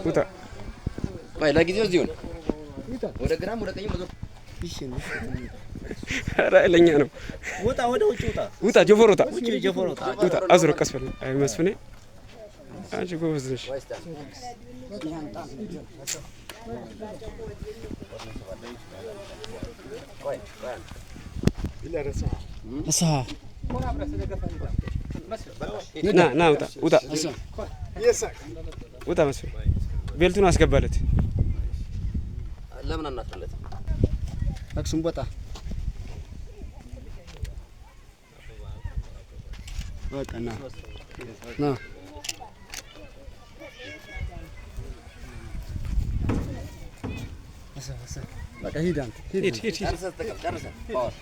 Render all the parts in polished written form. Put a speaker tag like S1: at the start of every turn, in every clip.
S1: ውጣ
S2: ቆይ ለጊዜው እዚሁ ነው ወደ ግራም ወደ ቀኝም መዞር
S1: ኧረ ለኛ ነው
S3: ውጣ ወደ ውጭ
S1: ውጣ ጀፎር ውጣ
S3: ጀፎር
S1: ውጣ አዝሮ ቀስ በል አይ መስፍኔ አንቺ ጎበዝ ነሽ ና ውጣ ውጣ ውጣ መስፍኔ ቤልቱን አስገባለት
S2: ለምን አናጥለት
S4: አክሱም ቦታ በቃ ና በቃ ሂድ አንተ
S1: ሂድ
S2: ጨርሰህ ፓወር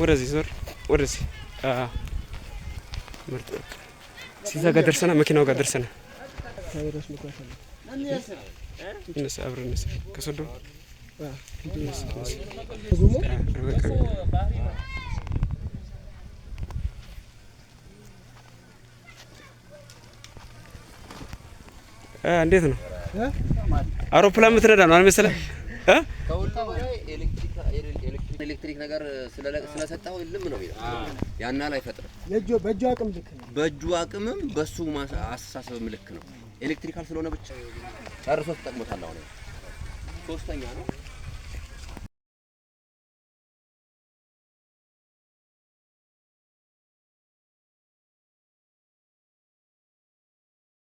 S1: ወደዚህ ዞር ወደዚህ ምርጥ ሲዛ ጋር ደርሰናል መኪናው ጋር ደርሰናል እነሱ አብረን እነሱ ከሶዶ እንዴት ነው አውሮፕላን ምትነዳ ነው አልመሰለህ
S2: ከሁሉም ላይ ኤሌክትሪክ ነገር ስለሰጣው ልም ነው የሚለው ያና ላይ ፈጥረ
S4: በእጁ አቅም ልክ ነው
S2: በእጁ አቅምም በሱ አስተሳሰብም ልክ ነው ኤሌክትሪካል ስለሆነ ብቻ ጨርሶ ተጠቅሞታል አሁን ሶስተኛ ነው